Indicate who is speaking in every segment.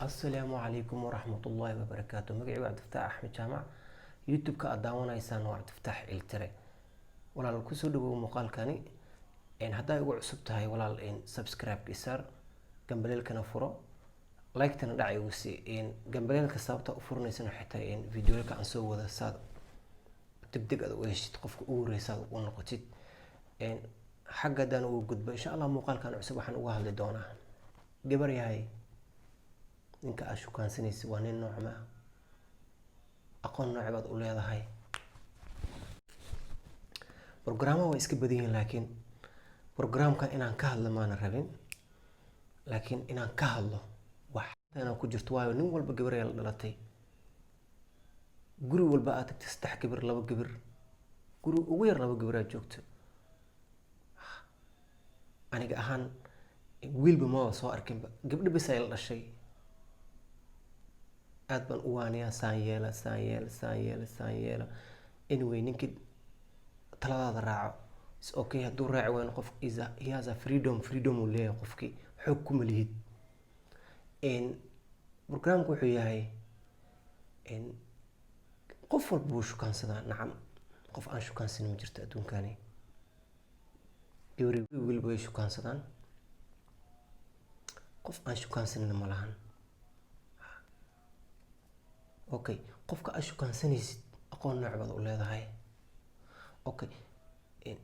Speaker 1: السلام عليكم ورحمة الله وبركاته. مقعي عبد الفتاح أحمد جامع يوتيوب كأداونا إنسان وعبد الفتاح التري ولا الكسر دو مقال كاني إن هذا يقول عصبتها ولا إن سبسكرايب كسر جنبليل كنا فرو لايك تندعي وسي إن جنبليل كسبته فرنا سنة حتى إن فيديو لك عن سوى هذا الصاد تبدأ وإيش تقف أوري صاد ونقطة إن حاجة دان وجود إن شاء الله مقال كان عصب حنوها لدونا جبري هاي ninka aad shukaansanaysid waa nin nooc ma aqoon nooc baad u leedahay. Programma waa iska badan yihiin laakiin programkan inaan ka hadlo maana rabin, laakiin inaan ka hadlo wax inaan ku jirto waayo nin walba gabar ayaa la dhalatay. Guri walba aad tagtay 3 gabar 2 gabar guri ugu yar 2 gabar aad joogto. Aniga ahaan wiilba ma soo arkinba gabdho bas ay la dhashay. aad baan u waaniyaa saan yeela anyway ninkii taladaada raaco is okay hadduu raaci waayo qof he has a freedom uu leeyahay qofkii xoog kuma lihid. Programku wuxuu yahay qof walba wuu shukaansadaa. nacam qof aan shukaansanin ma jirto adduunkani. gabadhi wiilba way shukaansadaan, qof aan shukaansanin ma lahan. okay qofka aad shukaansanaysid aqoon nooc baad u leedahay. okay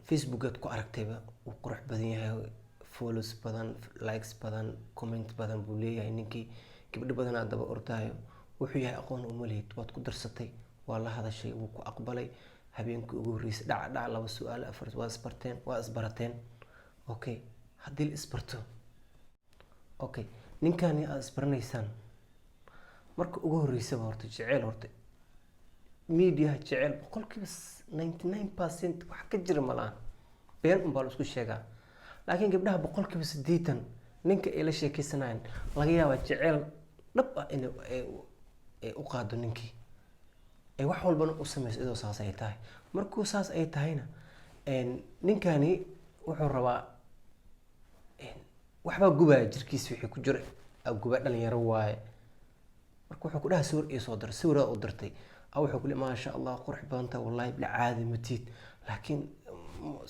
Speaker 1: Facebook aad ku aragtayba uu qurux badan yahay, follows badan, likes badan, comment badan buu leeyahay. ninkii gabdho badan aad daba ordaayo wuxuu yahay aqoon uma lihid. waad ku darsatay, waa la hadashay, wuu ku aqbalay. habeenkii ugu horreysay dhac 2 su'aal 4 waa isbarateen. okay haddii la isbarto okay ninkani aad isbaranaysaan marka ugu horreysaba horta jecel horta media jecel boqolkiiba 99% wax ka jira ma lahan, been baa la isku sheegaa. laakiin gabdhaha boqolkiiba 80 ninka ay la sheekaysanayaan laga yaabaa jecel dhab ah in ay u qaado ninkii ay wax walbana u samayso idoo saas ay tahay. markuu saas ay tahayna ninkani wuxuu rabaa waxba gubaa jirkiisa wixii ku jira guba dhalinyaro waaye. marka wuxuu ku dhahay sawir ii soo dir, sawir u dirtay aw wuxuu ku leeyahay ma sha Allah qurux badan tahay wallahi bila caadi ma tiid, laakiin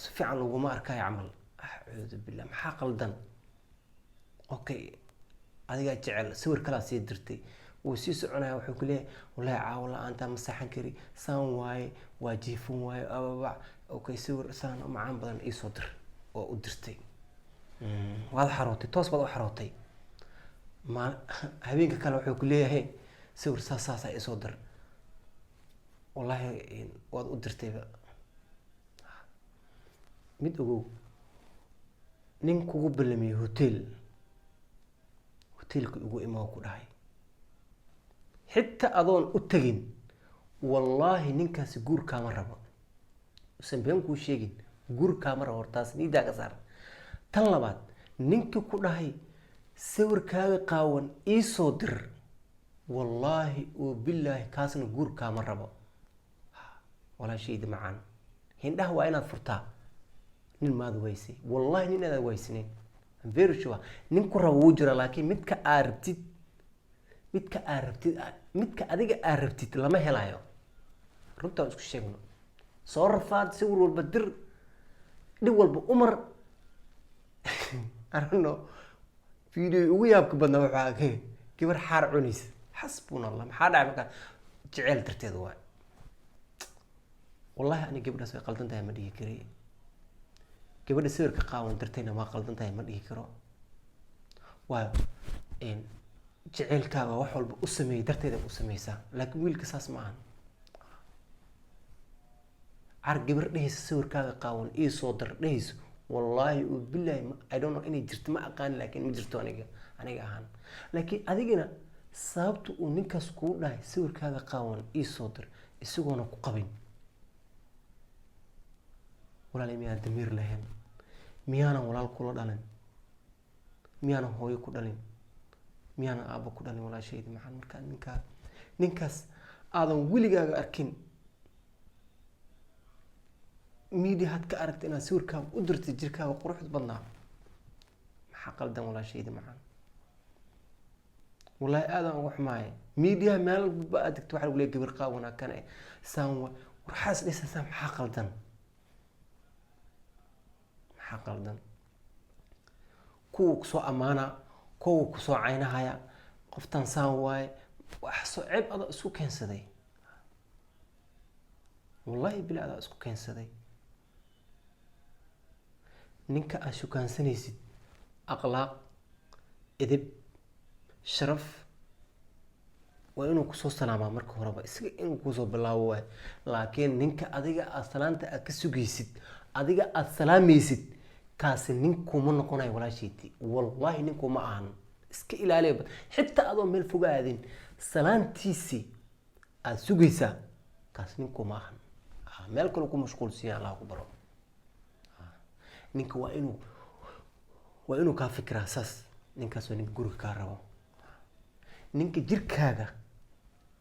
Speaker 1: si fiican laguma arkay camal. a'uudu billah maxaa qaldan. okay adiga jecel sawir kala sii dirtay wuu sii soconaya wuxuu ku leeyahay wallahi caawla anta ma saxan kari saan waaye waa jiifin waaye ababa. okay sawir saan macaan badan ii soo dir oo u dirtay. waad xarootay, toos baad u xarootay. ma habeenka kale wuxuu ku leeyahay sawir saas ay soo dir, wallahi waad u dirtayba. mid ogow nin kugu ballamiyay hoteelka ugu imaa ku dhahay xitaa adoon u tagin wallahi ninkaasi guur kaama rabo. usan been kuu sheegin guur kaama rabo. hortaas niidaa ka saar. tan labaad ninkii ku dhahay sawirkaaga qaawan ii soo dir wallaahi oo billaahi kaasna guur kaama rabo. walaashayda macaan hindhaha waa inaad furtaa. nin maad waysay wallahi nin aad waysnayn. I'm very sure nin ku rabo wuu jira, laakiin midka aad rabtid midka adiga aad rabtid lama helayo. runtaan isku sheegno. soo rafaad sawir walba dir, dhib walba umar. I don't know video ugu yaabka badnaa waxaa ka gabar xaar cunaysa. xasbunallah maxaa dhacay markaa jecel darteed waay. wallahi ani gabadhaas way qaldan tahay ma dhihi kari. gabadha sawirka qaawan darteedna ma qaldan tahay ma dhihi karo. waayo jecelkaaga wax walba u sameeyay darteeda u samaysaa, laakiin wiilka saas ma ahan. ar gabar dhehaysa sawirkaaga qaawan ii soo dir dhehayso wallahi oo billahi I don't know inay jirto ma aqaan, laakiin ma jirto aniga ahaan. laakiin adigina sababta uu ninkaas kuu dhahay sawirkaaga qaawan ii soo dir isagoona ku qabin. walaal miyaan damiir lahayn? miyaanan walaal kula dhalin? miyaanan hooyo ku dhalin? miyaanan aabbo ku dhalin? walaashayda maxaan markaa ninkaas aadan weligaaga arkin media had ka aragtay inaad sawirkaaga u dirtay jirkaaga quruxda badnaa maxaa qaldan walaashayda macaan. wallahi aadan ugu xumaay media meel ba adigto waxa lagu leeyahay gabar qaawana kan saan waxaas dhisaysaa maxaa qaldan kuwa kusoo amaana kuwa kusoo caynahaya qoftan saan waaye wax soo ceeb ada isku keensaday wallahi bilaa ada isku keensaday ninka aad shukaansanaysid akhlaaq edeb sharaf waa inuu kusoo salaamaa marka horeba isaga inuu kusoo bilaabo waay laakiin ninka adiga aad salaanta aad ka sugaysid adiga aad salaamaysid kaasi ninkuma noqonayo walaasheedii wallahi ninkuma ahan iska ilaaliya xitaa adoo meel foga aadin salaantiisi aad sugaysaa kaas ninkuma ahan meel kale ku mashquulsiya Allah ku baro ninka waa inuu ka fikiraa saas ninkaas waa ninka guriga ka rabo ninka jirkaaga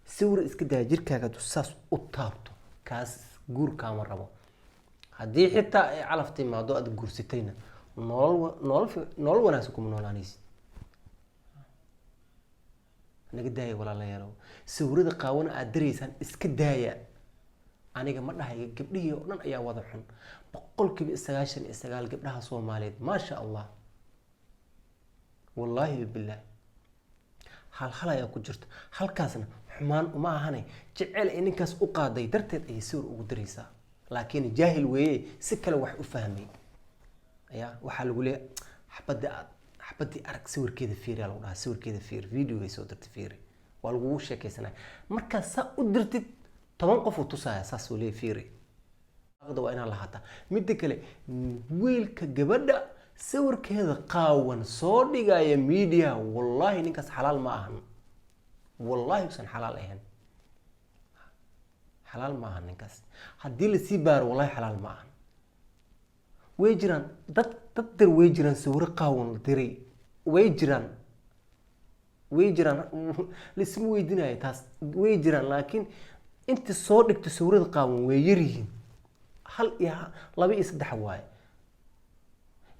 Speaker 1: sawir iska daa jirkaaga saas u taabto kaas guurka ma rabo haddii xitaa ay calaf timaado aad guursatayna nolol wanaagsan kuma noolaanaysid naga daaya walaalayaal sawirada qaawana aad dareysaan iska daaya aniga ma dhahayo gabdhihii oo dhan ayaa wada xun 99% gabdhaha Soomaaliyeed ma sha Allah wallahi billah hal ayaa ku jirta halkaasna xumaan uma ahane jecel in ninkaas u qaaday darteed ay sawir ugu dareysaa laakiin jaahil weeye si kale wax u fahmay ayaa waxa lagu leeyahay xabadii arag sawirkeeda fiiri lagu dhahaa sawirkeeda fiiri video ay soo dirtay fiiri waa lagu sheekaysanay marka sa u dirtid 10 qof u tusaya saas oo leeyahay fiiri aqda waa inaa lahata mid kale wiilka gabadha sawirkeeda qaawan soo dhigaya media wallahi ninkaas xalaal ma ahan wallahi usan xalaal ahayn حلال ما هن نكاس هدي السيبار والله حلال ما هن ويجران تقدر ويجران سورة قاون دري ويجران الاسم ويدنا تاس ويجران لكن انت صورك تسورة قاون ويجرين هل يا لبي يصدح واي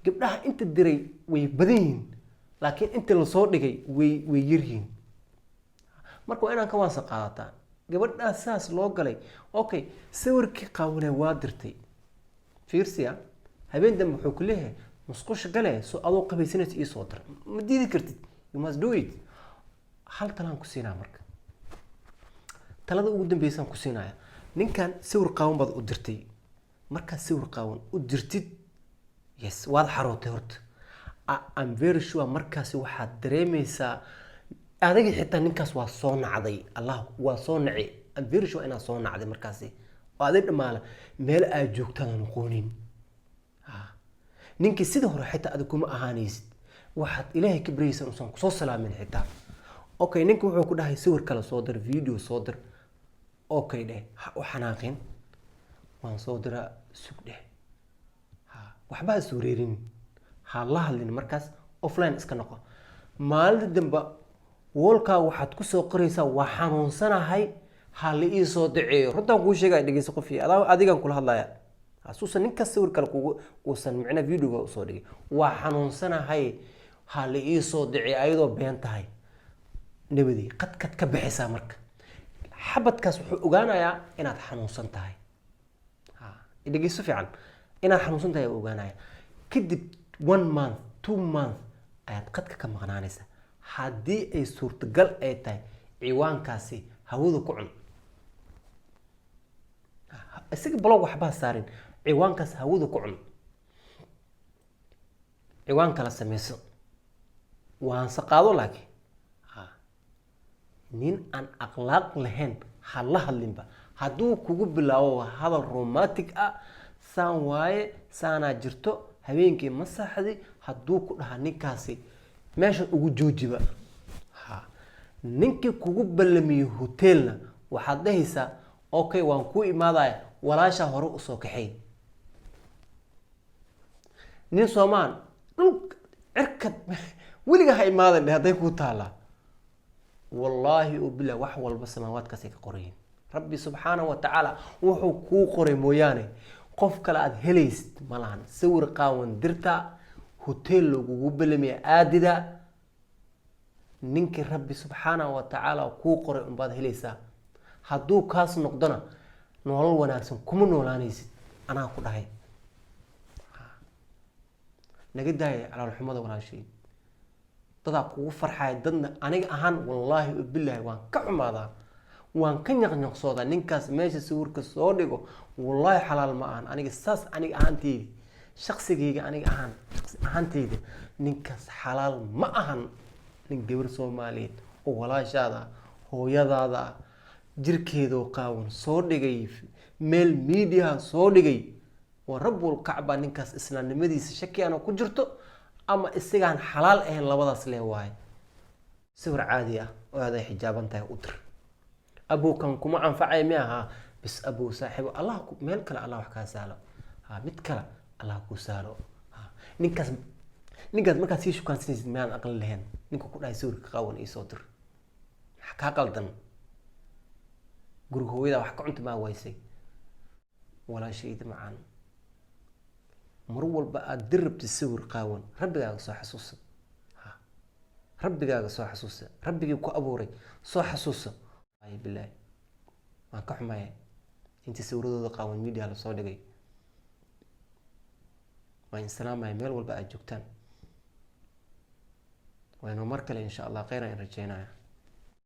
Speaker 1: قبلها انت دري ويبدين لكن انت اللي صورك ويجرين مركو انا كمان سقاطان gabadha asaas loo galay okay sawirkii qaawanay waa dirtay fiirsiya habeen dambe wuxuu ku leeyahay musqusha galay soo adoo qabaysanaysa ii soo dir ma diidi kartid you must do it hal talaan ku siinaa marka talada ugu dambaysan ku siinaya ninkan sawir qaawan baad u dirtay marka sawir qaawan u dirtid yes waad xarootay horta I'm very sure markaasi waxaad dareemaysaa adiga xitaa ninkaas waa soo nacday Allah waa soo nacay I'm very sure inaa soo nacday markaasi oo adig dhamaala meel aad joogtaan noqonin ninkii sida hore xitaa adig kuma ahaanaysid waxaad ilaahay ka baraysan oo san ku soo salaamin xitaa okay ninka wuxuu ku dhahay sawir kala soo dir video soo dir okay dheh u xanaaqin waan soo diraa sug dheh waxba suureerin ha la hadlin markaas offline iska noqo maalin dambe walka waxaad ku soo qoraysaa waa xanuunsanahay hal ii soo daceeyo runtaan kuu sheegay dhageyso qof adigan kula hadlaya asuusan ninka sawir kale kugu uusan macna video u soo dhigay waa xanuunsanahay hal ii soo daceeyo ayadoo been tahay nabadi qad ka bixisa marka xabadkaas wuxuu ogaanayaa inaad xanuunsan tahay dhageyso fiican inaad xanuunsan tahay ogaanaya kadib 1 month 2 month ayaad qadka ka maqnaanaysaa haddii ay suurtagal ay tahay ciwaankaasi hawada ku cun isaga blog waxba saarin ciwaankaas hawada ku cun ciwaan kala sameyso waan saqaado laakiin nin aan akhlaaq lahayn hal hadlinba hadduu kugu bilaabo hadal romantic saan waaye saana jirto habeenkii masaxdi hadduu ku dhaha ninkaasi meesha ugu joojiba ninkii kugu ballamiyay hotelna waxaad dhahaysaa okay waan ku imaadaya walaasha hore u soo kaxay nin Soomaan dhulka cirkad weliga ha imaadan haday ku taala wallahi billah wax walba samaawaadkaas ay ka qorayeen rabbi subhanahu wa ta'ala wuxuu ku qoray mooyaane qof kale aad helaysid malahan sawir qaawan dirta hotel lagu ballamiyay aadida ninkii rabbi subxaanahu wa tacaala kuu qoray unbaad helaysaa. hadduu kaas noqdona nolol wanaagsan kuma noolaanaysid, anaa ku dhahay. naga daaya calaalxumada walaashay. dadaa kugu farxaya, dadna aniga ahaan wallaahi bilaahi waan ka xumaadaa, waan ka ñaqñaqsoodaa. ninkaas meesha sawirka soo dhigo wallaahi xalaal ma ahan. aniga saas aniga ahaanteyda, shaqsigayga aniga ahaanteyda ninkaas xalaal ma ahan. nin gabar Soomaaliyeed oo walaashaada hooyadaada jirkeedoo qaawan soo dhigay meel miidiyaha soo dhigay, waa rabbul kacba. ninkaas islaamnimadiisa shaki aan ku jirto ama isagaan xalaal ahayn, labadaas lee waaye. sawir caadi ah oo aad ay xijaaban tahay u dir. abowkan kuma anfacay mi aha bis abow saaxiibo allah meel kale allah wax kaa saalo, mid kale allah ku saalo. ninkaas markaad sii shukaansanaysid miyaan aqli lahayn? ninka ku dhahay sawirka qaawan ii soo dir, maxaa kaa qaldan? guriga hooyada wax ka cunta maa waysay? walaashayda macaan, mar walba aad dir rabtid sawir qaawan, rabbigaaga soo xasuusa. rabbigaaga soo xasuusa, rabbigii ku abuuray soo xasuusa. bilaahi waan ka xumaya intii sawiradooda qaawan media la soo dhigay. waan salaamaya meel walba aad joogtaan. وإنه مركل إن شاء الله خيرا رجينا.